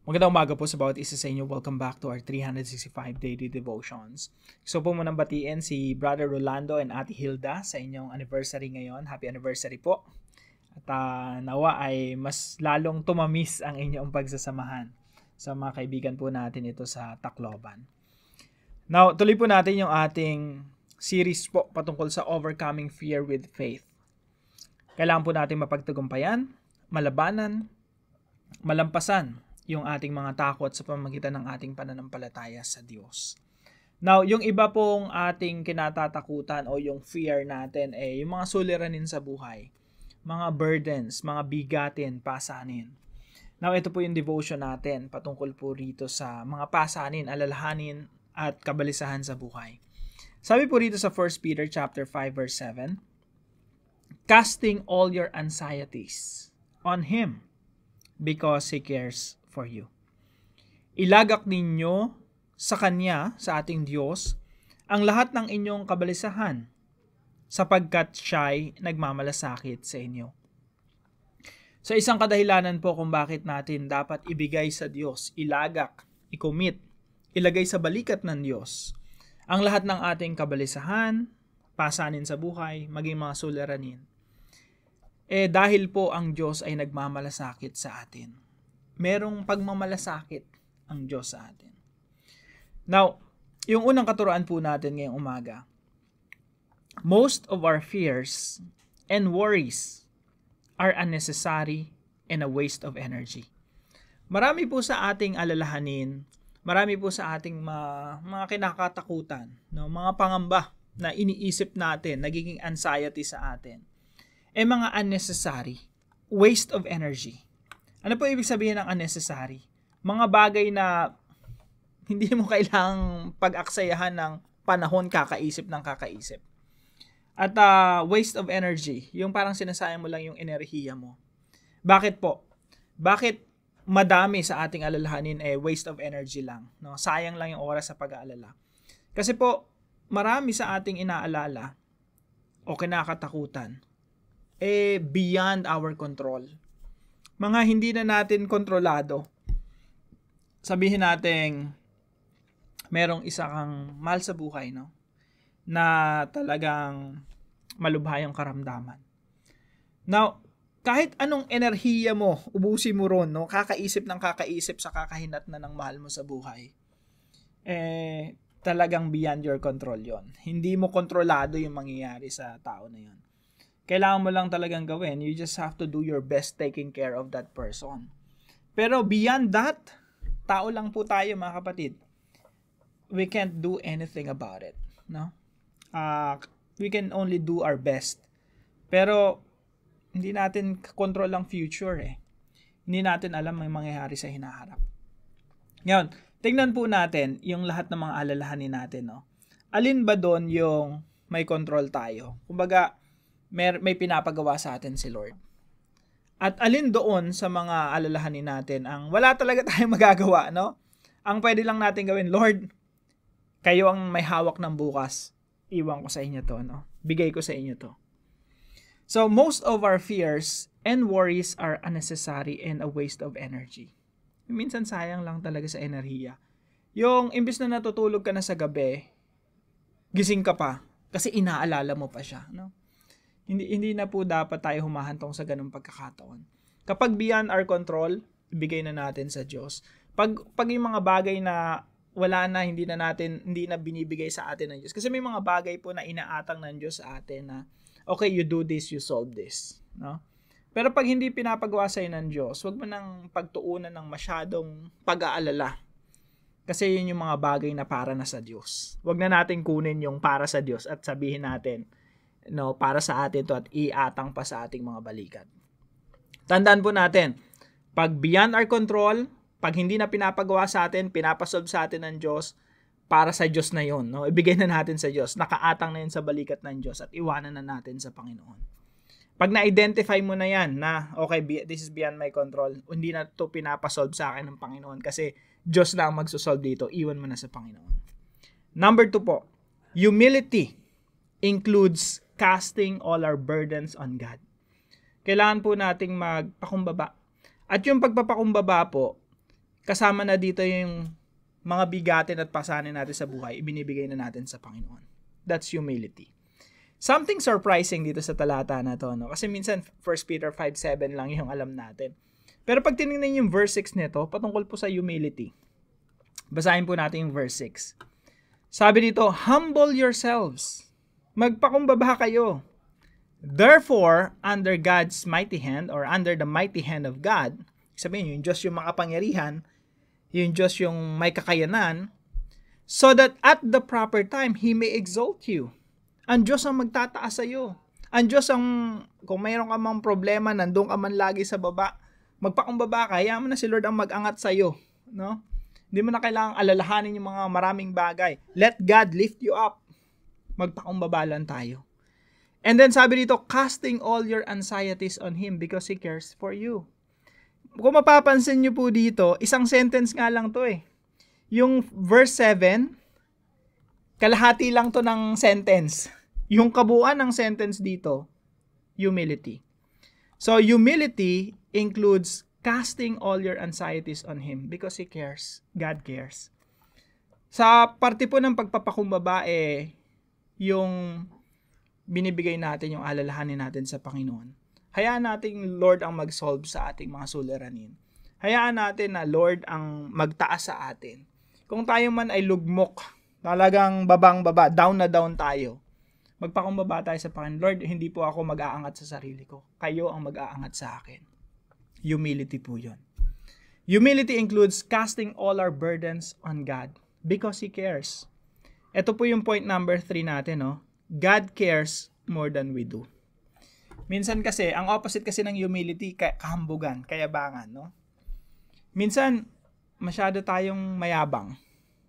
Magandang umaga po sa bawat isa sa inyo. Welcome back to our 365 Daily Devotions. Gusto po munang batiin si Brother Rolando and Ate Hilda sa inyong anniversary ngayon. Happy anniversary po. At nawa ay mas lalong tumamis ang inyong pagsasamahan sa mga kaibigan po natin ito sa Tacloban. Now, tuloy po natin yung ating series po patungkol sa overcoming fear with faith. Kailangan po natin mapagtagumpayan, malabanan, malampasan yung ating mga takot sa pamamagitan ng ating pananampalataya sa Diyos. Now, yung iba pong ating kinatatakutan o yung fear natin yung mga suliranin sa buhay, mga burdens, mga bigatin, pasanin. Now, ito po yung devotion natin patungkol po rito sa mga pasanin, alalahanin at kabalisahan sa buhay. Sabi po rito sa 1 Peter chapter 5 verse 7, casting all your anxieties on Him because He cares for you. Ilagak ninyo sa Kanya, sa ating Diyos, ang lahat ng inyong kabalisahan sapagkat Siya'y nagmamalasakit sa inyo. So isang kadahilanan po kung bakit natin dapat ibigay sa Diyos, ilagak, i-commit, ilagay sa balikat ng Diyos ang lahat ng ating kabalisahan, pasanin sa buhay, maging mga suliranin. Dahil po ang Diyos ay nagmamalasakit sa atin. Merong pagmamalasakit ang Diyos sa atin. Now, yung unang katuruan po natin ngayong umaga, most of our fears and worries are unnecessary and a waste of energy. Marami po sa ating alalahanin, marami po sa ating mga kinakatakutan, no? Mga pangamba na iniisip natin, nagiging anxiety sa atin, mga unnecessary, waste of energy. Ano po ibig sabihin ng unnecessary? Mga bagay na hindi mo kailangang pag-aksayahan ng panahon kakaisip ng kakaisip. At waste of energy, yung parang sinasayang mo lang yung enerhiya mo. Bakit po? Bakit madami sa ating alalahanin waste of energy lang? No? Sayang lang yung oras sa pag-aalala. Kasi po, marami sa ating inaalala o kinakatakutan beyond our control. Mga hindi na natin kontrolado. Sabihin natin, merong isa kang mahal sa buhay, no? Na talagang malubha yung karamdaman. Now, kahit anong enerhiya mo, ubusin mo ron, no? Kakaisip ng kakaisip sa kakahinat na ng mahal mo sa buhay. Talagang beyond your control yon. Hindi mo kontrolado yung mangyayari sa tao na yon. Kailangan mo lang talagang gawin. You just have to do your best taking care of that person. Pero beyond that, tao lang po tayo mga kapatid. We can't do anything about it. No? We can only do our best. Pero hindi natin control ang future Hindi natin alam may mangyayari sa hinaharap. Ngayon, tingnan po natin yung lahat ng mga alalahanin natin. No? Alin ba doon yung may control tayo? Kumbaga, may pinapagawa sa atin si Lord. At alin doon sa mga alalahanin natin ang wala talaga tayong magagawa, no? Ang pwede lang natin gawin, Lord, kayo ang may hawak ng bukas. Iwan ko sa inyo to, no? Bigay ko sa inyo to. So, most of our fears and worries are unnecessary and a waste of energy. Minsan sayang lang talaga sa enerhiya. Yung imbis na natutulog ka na sa gabi, gising ka pa kasi inaalala mo pa siya, no? Hindi na po dapat tayo humahantong sa ganung pagkakataon. Kapag beyond our control, ibigay na natin sa Diyos. Pag yung mga bagay na wala na, hindi na binibigay sa atin ng Diyos. Kasi may mga bagay po na inaatang ng Diyos sa atin na, okay, you do this, you solve this. No? Pero pag hindi pinapagawa sa'yo ng Diyos, huwag mo nang pagtuunan ng masyadong pag-aalala. Kasi yun yung mga bagay na para na sa Diyos. Huwag na natin kunin yung para sa Diyos at sabihin natin, no, para sa atin to at iatang pa sa ating mga balikat. Tandaan po natin, pag beyond our control, pag hindi na pinapagawa sa atin, pinapasolve sa atin ng Diyos, para sa Diyos na yun. No? Ibigay na natin sa Diyos. Nakaatang na yun sa balikat ng Diyos at iwanan na natin sa Panginoon. Pag na-identify mo na yan na, okay, this is beyond my control, hindi na to pinapasolve sa akin ng Panginoon kasi Diyos na ang magsosolve dito, iwan mo na sa Panginoon. Number 2 po, humility includes casting all our burdens on God. Kailangan po nating magpakumbaba. At yung pagpapakumbaba po, kasama na dito yung mga bigatin at pasanin natin sa buhay, ibinibigay na natin sa Panginoon. That's humility. Something surprising dito sa talata na to, no? Kasi minsan 1 Peter 5:7 lang yung alam natin. Pero pag tinignan yung verse 6 nito, patungkol po sa humility. Basahin po natin yung verse 6. Sabi dito, humble yourselves. Magpakumbaba kayo. Therefore, under God's mighty hand or under the mighty hand of God, sabihin yung Diyos yung makapangyarihan, yung Diyos yung may kakayanan, so that at the proper time, He may exalt you. Ang Diyos ang magtataas sa iyo. Ang Diyos ang, kung mayroon ka mang problema, nandun ka man lagi sa baba, magpakumbaba ka, hayaan mo na si Lord ang mag-angat sa iyo. No? Hindi mo na kailangang alalahanin yung mga maraming bagay. Let God lift you up. Magpakumbaba lang tayo. And then sabi dito, casting all your anxieties on Him because He cares for you. Kung mapapansin nyo po dito, isang sentence nga lang to eh. Yung verse 7, kalahati lang to ng sentence. Yung kabuuan ng sentence dito, humility. So, humility includes casting all your anxieties on Him because He cares. God cares. Sa parte po ng pagpapakumbaba yung binibigay natin, yung alalahanin natin sa Panginoon. Hayaan natin Lord ang mag-solve sa ating mga suliranin. Hayaan natin na Lord ang magtaas sa atin. Kung tayo man ay lugmok, talagang babang-baba, down na down tayo, magpakumbaba tayo sa Panginoon. Lord, hindi po ako mag-aangat sa sarili ko. Kayo ang mag-aangat sa akin. Humility po yun. Humility includes casting all our burdens on God because He cares. Ito po yung point number 3 natin, no? God cares more than we do. Minsan kasi, ang opposite kasi ng humility, kahambugan, kayabangan, no? Minsan, masyado tayong mayabang,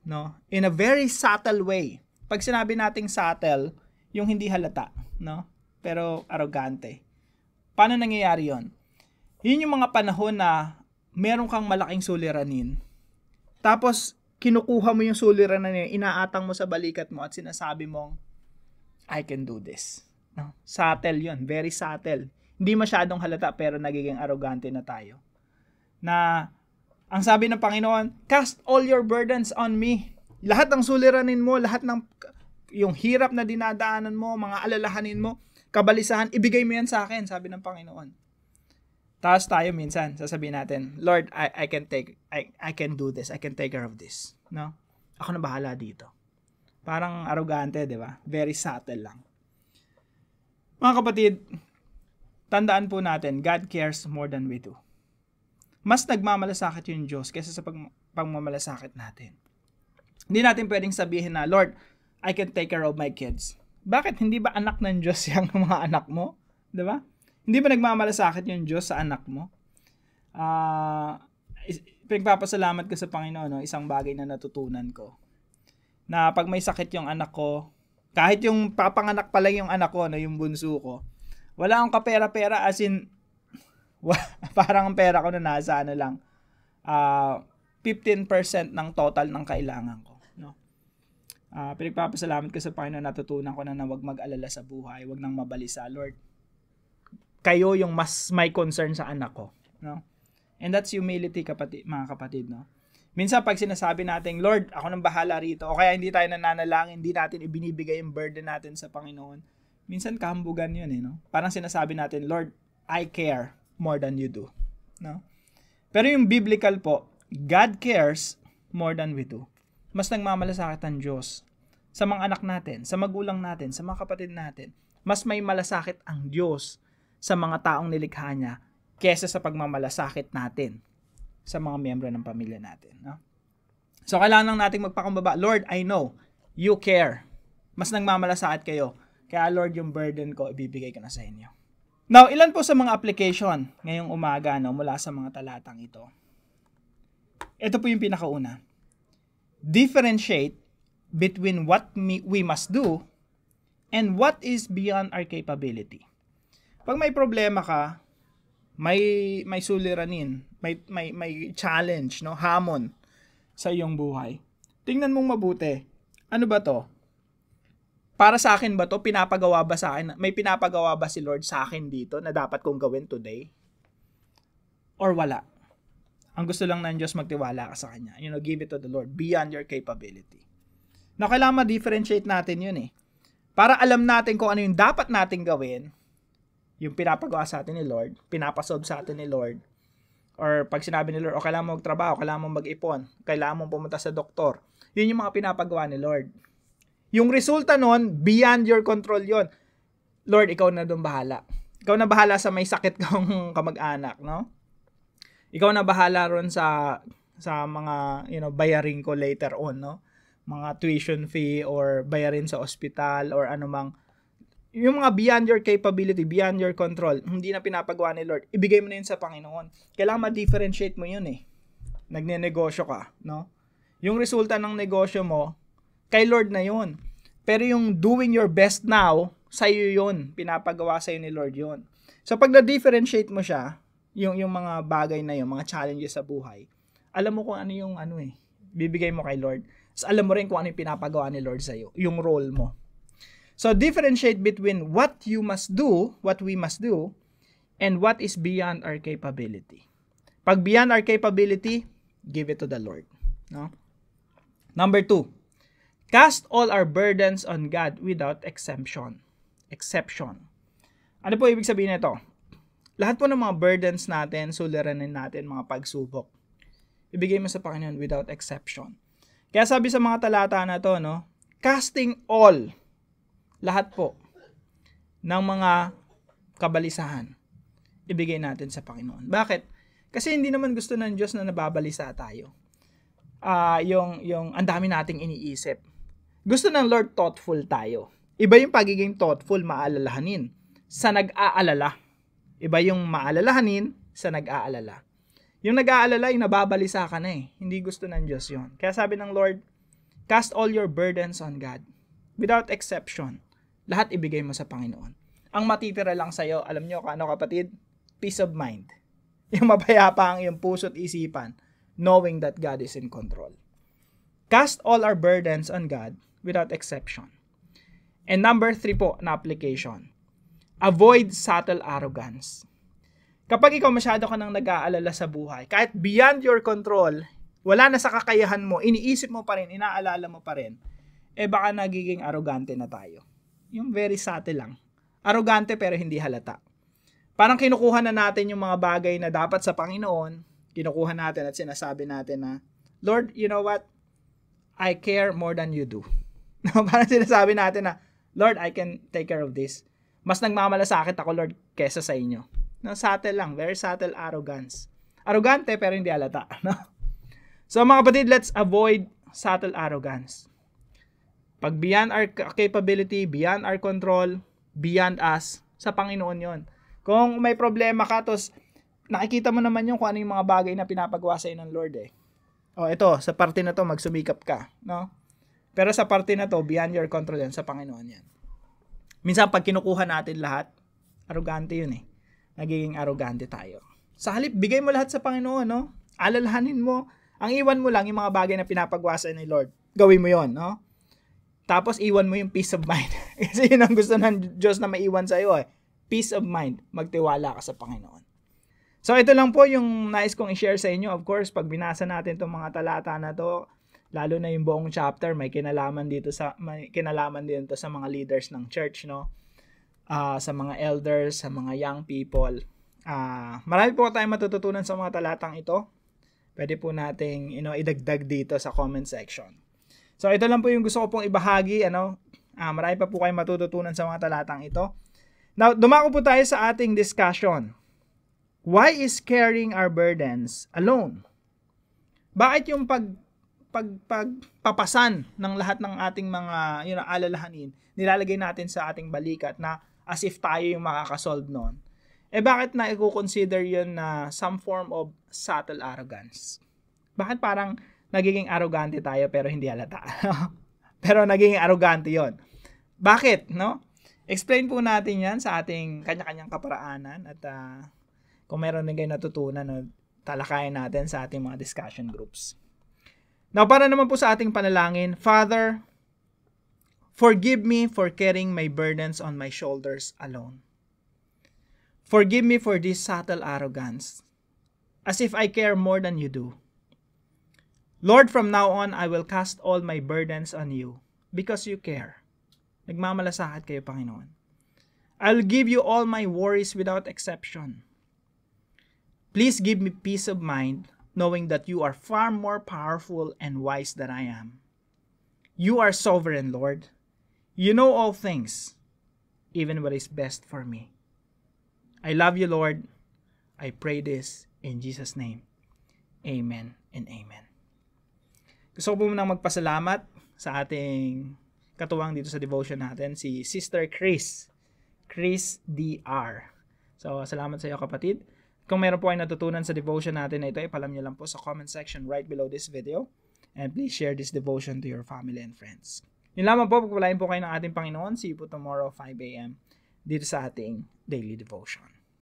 no? In a very subtle way. Pag sinabi nating subtle, yung hindi halata, no? Pero arrogante. Paano nangyayari yon? Yun yung mga panahon na meron kang malaking suliranin. Tapos, kinukuha mo yung suliranin niya, inaatang mo sa balikat mo at sinasabi mong, I can do this. No? Subtle yun. Very subtle. Hindi masyadong halata pero nagiging arrogante na tayo. Na, ang sabi ng Panginoon, cast all your burdens on me. Lahat ng suliranin mo, lahat ng yung hirap na dinadaanan mo, mga alalahanin mo, kabalisahan, ibigay mo yan sa akin, sabi ng Panginoon. Tapos tayo minsan, sasabihin natin, Lord, I can do this. I can take care of this. No? Ako na bahala dito. Parang arrogante, di ba? Very subtle lang. Mga kapatid, tandaan po natin, God cares more than we do. Mas nagmamalasakit yung Diyos kaysa sa pagmamalasakit natin. Hindi natin pwedeng sabihin na, Lord, I can take care of my kids. Bakit? Hindi ba anak ng Diyos yung mga anak mo? Di ba? Hindi ba nagmamalasakit yung Diyos sa anak mo? Pinagpapasalamat ko sa Panginoon, no? Isang bagay na natutunan ko. Na pag may sakit yung anak ko, kahit yung papanganak pa lang yung anak ko, no, yung bunso ko, wala akong kapera-pera, as in, parang ang pera ko na nasa 15% ng total ng kailangan ko. No? Pinagpapasalamat ko sa Panginoon, natutunan ko na huwag mag-alala sa buhay, huwag nang mabalisa, Lord. Kayo yung mas may concern sa anak ko. No? And that's humility, mga kapatid. No? Minsan pag sinasabi natin, Lord, ako nang bahala rito, o kaya hindi tayo nananalangin, hindi natin ibinibigay yung burden natin sa Panginoon, minsan kahambugan yun. No? Parang sinasabi natin, Lord, I care more than you do. No? Pero yung biblical po, God cares more than we do. Mas nagmamalasakit ang Diyos sa mga anak natin, sa magulang natin, sa mga kapatid natin. Mas may malasakit ang Diyos sa mga taong nilikha niya kesa sa pagmamalasakit natin sa mga miyembro ng pamilya natin. No? So, kailangan lang natin magpakumbaba. Lord, I know, you care. Mas nagmamalasakit kayo. Kaya, Lord, yung burden ko, ibibigay ko na sa inyo. Now, ilan po sa mga application ngayong umaga mula sa mga talatang ito? Ito po yung pinakauna. Differentiate between what we must do and what is beyond our capability. Pag may problema ka, may suliranin, may challenge, no, hamon sa iyong buhay. Tingnan mong mabuti. Ano ba 'to? Para sa akin ba 'to? Pinapagawa ba sa akin? May pinapagawa ba si Lord sa akin dito na dapat kong gawin today? Or wala? Ang gusto lang ng Diyos magtiwala ka sa Kanya. Give it to the Lord beyond your capability. Na kailangan ma-differentiate natin yun eh. Para alam natin kung ano yung dapat nating gawin, yung pinapagawa sa atin ni Lord, pinapasolve sa atin ni Lord, or pag sinabi ni Lord, kailangan mo magtrabaho, kailangan mo mag-ipon, kailangan mo pumunta sa doktor, yun yung mga pinapagawa ni Lord. Yung resulta nun, beyond your control yon. Lord, ikaw na doon bahala. Ikaw na bahala sa may sakit kang kamag-anak, no? Ikaw na bahala ron sa mga, bayarin ko later on, no? Mga tuition fee or bayarin sa ospital or anumang, yung mga beyond your capability, beyond your control, hindi na pinapagawa ni Lord, ibigay mo na yun sa Panginoon. Kailangan ma-differentiate mo yun eh. Nagne-negosyo ka, no? Yung resulta ng negosyo mo, kay Lord na yun. Pero yung doing your best now, sa'yo yun. Pinapagawa sa'yo ni Lord yun. So pag na-differentiate mo siya, yung mga bagay na yun, mga challenges sa buhay, alam mo kung ano yung bibigay mo kay Lord. So alam mo rin kung ano yung pinapagawa ni Lord sa'yo, yung role mo. So differentiate between what we must do, and what is beyond our capability. Pag beyond our capability, give it to the Lord. No? Number 2, cast all our burdens on God without exception. Ano po ibig sabihin nito? Lahat po ng mga burdens natin, suliranin natin, mga pagsubok, ibigay mo sa Panginoon without exception. Kaya sabi sa mga talata na to, no, casting all, lahat po ng mga kabalisahan, ibigay natin sa Panginoon. Bakit? Kasi hindi naman gusto ng Diyos na nababalisa tayo. Yung ang dami nating iniisip. Gusto ng Lord thoughtful tayo. Iba yung pagiging thoughtful, maalalahanin, sa nag-aalala. Iba yung maalalahanin sa nag-aalala. Yung nag-aalala, yung nababalisa ka na eh. Hindi gusto ng Diyos yun. Kaya sabi ng Lord, cast all your burdens on God. Without exception. Lahat ibigay mo sa Panginoon. Ang matitira lang sa'yo, alam nyo ano kapatid? Peace of mind. Yung mapayapa ang iyong puso at isipan, knowing that God is in control. Cast all our burdens on God without exception. And number 3 po na application. Avoid subtle arrogance. Kapag ikaw masyado ka nang nag-aalala sa buhay, kahit beyond your control, wala na sa kakayahan mo, iniisip mo pa rin, inaalala mo pa rin, baka nagiging arrogante na tayo. Yung very subtle lang. Arrogante pero hindi halata. Parang kinukuha na natin yung mga bagay na dapat sa Panginoon, kinukuha natin at sinasabi natin na, Lord, you know what? I care more than you do. Parang sinasabi natin na, Lord, I can take care of this. Mas nagmamalasakit ako, Lord, kesa sa inyo. No, subtle lang. Very subtle arrogance. Arrogante pero hindi halata. No? So mga kapatid, let's avoid subtle arrogance. Pag beyond our capability, beyond our control, beyond us, sa Panginoon yon. Kung may problema ka, tos nakikita mo naman yung kung ano yung mga bagay na pinapagawa sa ng Lord eh. O ito, sa parte na to, magsumikap ka. No? Pero sa parte na to, beyond your control yan, sa Panginoon yan. Minsan pag kinukuha natin lahat, arrogante yun eh. Nagiging arrogante tayo. Sa halip, bigay mo lahat sa Panginoon, no? Alalahanin mo. Ang iwan mo lang yung mga bagay na pinapagawa sa ni Lord. Gawin mo yon, no? Tapos iwan mo yung peace of mind. Kasi yun ang gusto ng Diyos na maiwan sa iyo eh. Peace of mind. Magtiwala ka sa Panginoon. So ito lang po yung nais kong i-share sa inyo. Of course, pag binasa natin itong mga talata na to, lalo na yung buong chapter, may kinalaman din sa mga leaders ng church, no? Sa mga elders, sa mga young people. Marami po tayong matututunan sa mga talatang ito. Pwede po nating idagdag dito sa comment section. So ito lang po yung gusto ko pong ibahagi. Marami pa po kayong matututunan sa mga talatang ito. Now, dumako po tayo sa ating discussion. Why is carrying our burdens alone? Bakit yung pagpapasan ng lahat ng ating mga alalahanin, nilalagay natin sa ating balikat na as if tayo yung makakasolve nun? Bakit na i-consider yun na some form of subtle arrogance? Bakit parang nagiging arrogante tayo pero hindi halata? Pero nagiging arrogante yon. Bakit, no? Explain po natin yan sa ating kanya-kanyang kaparaanan at kung meron din kayo natutunan, talakayan natin sa ating mga discussion groups. Now, para naman po sa ating panalangin, Father, forgive me for carrying my burdens on my shoulders alone. Forgive me for this subtle arrogance. as if I care more than you do. Lord, from now on, I will cast all my burdens on you because you care. Nagmamalasakit kayo, Panginoon. I'll give you all my worries without exception. Please give me peace of mind, knowing that you are far more powerful and wise than I am. You are sovereign, Lord. You know all things, even what is best for me. I love you, Lord. I pray this in Jesus' name. Amen and amen. Gusto ko po munang magpasalamat sa ating katuwang dito sa devotion natin, si Sister Chris DR. So, salamat sa iyo, kapatid. Kung meron po ay natutunan sa devotion natin na ito, ipalam niyo lang po sa comment section right below this video. And please share this devotion to your family and friends. Yun lamang po, pagpalain po kayo ng ating Panginoon. See you po tomorrow 5 a.m. dito sa ating daily devotion.